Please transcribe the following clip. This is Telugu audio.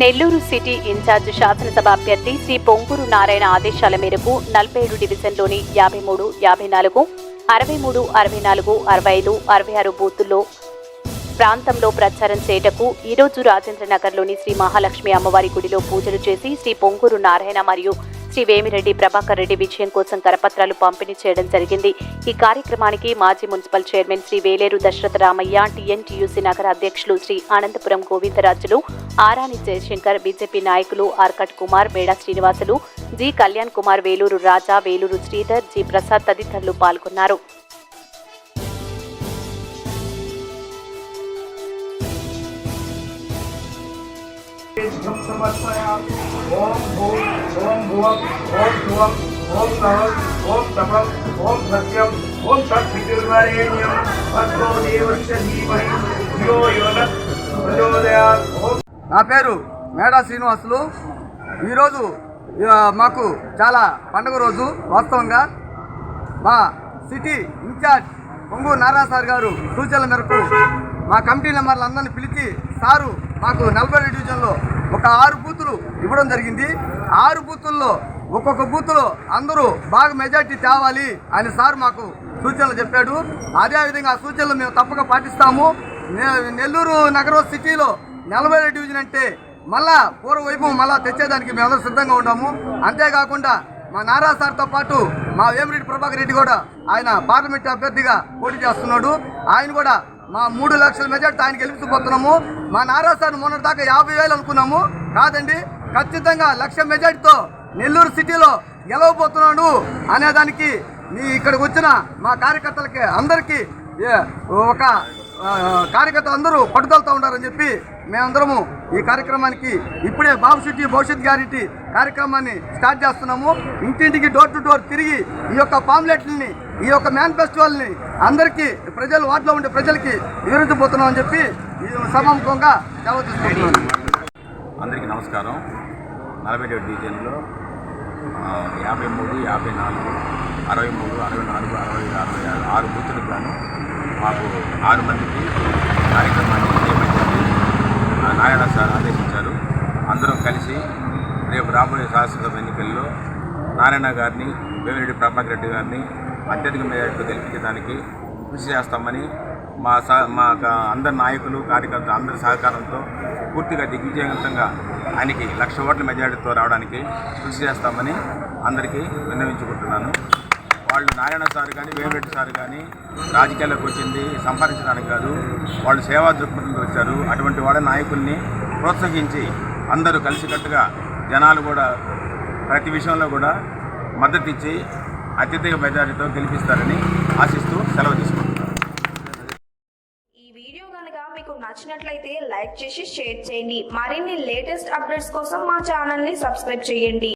నెల్లూరు సిటీ ఇన్ఛార్జ్ శాసనసభ అభ్యర్థి శ్రీ పొంగూరు నారాయణ ఆదేశాల మేరకు 47 డివిజన్లోని 53, 54, 63, 64, 65, 66 బూతుల్లో ప్రాంతంలో ప్రచారం చేయటకు ఈరోజు రాజేంద్రనగర్లోని శ్రీ మహాలక్ష్మి అమ్మవారి గుడిలో పూజలు చేసి శ్రీ పొంగూరు నారాయణ మరియు శ్రీ వేమిరెడ్డి ప్రభాకర్ రెడ్డి విజయం కోసం కరపత్రాలు పంపిణీ చేయడం జరిగింది. ఈ కార్యక్రమానికి మాజీ municipal chairman Shri Veleru Dasaratha Ramaiah, TNTUC నగర అధ్యక్షులు శ్రీ అనంతపురం గోవిందరాజులు, ఆరాని జయశంకర్, బీజేపీ నాయకులు ఆర్కట్ కుమార్, మేడా శ్రీనివాసులు, జి కళ్యాణ్ కుమార్, వేలూరు రాజా, వేలూరు శ్రీధర్, జి ప్రసాద్ తదితరులు పాల్గొన్నారు. ओम भूम ओम भुवं ओम ध्रुवं ओम नवं ओम तपं ओम सत्यं ओम तत्वितुर्वरेण्यं भर्गो देवस्य धीमहि धियो यो नः प्रचोदयात्. నా పేరు మేడా శ్రీనివాసులు. ఈరోజు మాకు చాలా పండుగ రోజు. వాస్తవంగా మా city incharge Ponguru Narayana sir గారు సూచనల మేరకు మా కమిటీ మెంబర్లు అందరినీ పిలిచి సారు మాకు 47 డివిజన్లో ఒక 6 బూతులు ఇవ్వడం జరిగింది. 6 బూతుల్లో ఒక్కొక్క బూతులో అందరూ బాగా మెజార్టీ తేవాలి అని సార్ మాకు సూచనలు చెప్పాడు. అదేవిధంగా ఆ సూచనలు మేము తప్పక పాటిస్తాము. నెల్లూరు నగరం సిటీలో 47 డివిజన్ అంటే మళ్ళా పూర్వవైభవం మళ్ళా తెచ్చేదానికి మేమందరూ సిద్ధంగా ఉన్నాము. అంతేకాకుండా మా నారా సార్తో పాటు మా వేమిరెడ్డి ప్రభాకర్ రెడ్డి కూడా ఆయన పార్లమెంట్ అభ్యర్థిగా పోటీ చేస్తున్నాడు. ఆయన కూడా మా 3 లక్షల మెజార్టీ ఆయన గెలిపించబోతున్నాము. మా నారా సార్ మొన్నటి దాకా 50,000 అనుకున్నాము, కాదండి ఖచ్చితంగా 1,00,000 మెజార్టీతో నెల్లూరు సిటీలో గెలవబోతున్నాడు అనేదానికి మీ ఇక్కడికి వచ్చిన మా కార్యకర్తలకి అందరికీ ఒక కార్యకర్తలు అందరూ పట్టుదలతో ఉండాలని చెప్పి మేమందరము ఈ కార్యక్రమానికి ఇప్పుడే బాబు సిటీ భవిష్యత్ గ్యారెంటీ కార్యక్రమాన్ని స్టార్ట్ చేస్తున్నాము. ఇంటింటికి డోర్ టు డోర్ తిరిగి ఈ యొక్క పాంప్లెట్లని, ఈ యొక్క మేనిఫెస్టోల్ని అందరికీ ప్రజలు వార్డులో ఉండే ప్రజలకి వివరించబోతున్నాం అని చెప్పి ఈ సమాముఖంగా సెలవు తీసుకుంటున్నాను. అందరికీ నమస్కారం. 47 డివిజన్లో 53, 54, 63, 64, 65, 66 6 బూతులకు గాను మాకు 6 మందికి కార్యక్రమాన్ని నియమించండి నారాయణ సార్ ఆదేశించారు. అందరం కలిసి రేపు రాబోయే శాసనసభ ఎన్నికల్లో నారాయణ గారిని, వేమిరెడ్డి ప్రభాకర్ రెడ్డి గారిని అత్యధిక మెజార్టీతో గెలిపించడానికి కృషి చేస్తామని మా అందరి నాయకులు, కార్యకర్తలు అందరి సహకారంతో పూర్తిగా దిగ్విజయవంతంగా ఆయనకి 1,00,000 ఓట్ల మెజార్టీతో రావడానికి కృషి చేస్తామని అందరికీ విన్నవించుకుంటున్నాను. వాళ్ళు నారాయణ సార్ కానీ, వేమిరెడ్డి సార్ కానీ రాజకీయాల్లోకి వచ్చింది సంపాదించడానికి కాదు, వాళ్ళు సేవా దృక్పథంతో వచ్చారు. అటువంటి వాళ్ళ నాయకుల్ని ప్రోత్సహించి అందరూ కలిసికట్టుగా జనాలు కూడా ప్రతి విషయంలో కూడా మద్దతు ఇచ్చి అత్యధిక మెజారిటీతో గెలిపిస్తారని ఆశిస్తూ సెలవు తీసుకుంటున్నాను. ఈ వీడియో కనుక మీకు నచ్చినట్లయితే లైక్ చేసి షేర్ చేయండి. మరిన్ని లేటెస్ట్ అప్డేట్స్ కోసం మా ఛానల్ని సబ్స్క్రైబ్ చేయండి.